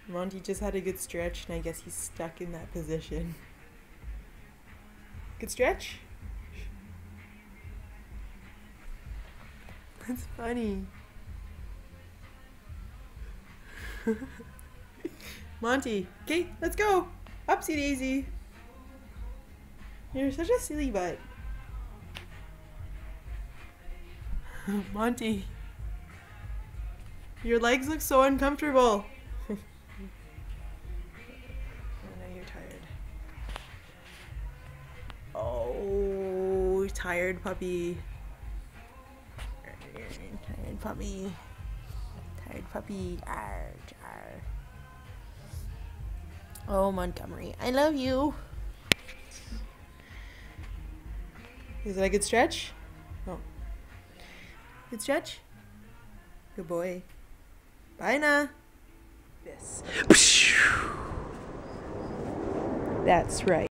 Monty just had a good stretch, and I guess he's stuck in that position. Good stretch? That's funny. Monty, okay, let's go. Upsy daisy. You're such a silly butt. Monty, your legs look so uncomfortable. Oh, now you're tired. Oh, tired puppy. Tired puppy. Tired puppy. Arr, arr. Oh, Montgomery, I love you. Is that a good stretch? Oh. Good stretch? Good boy. Bye now. This. That's right.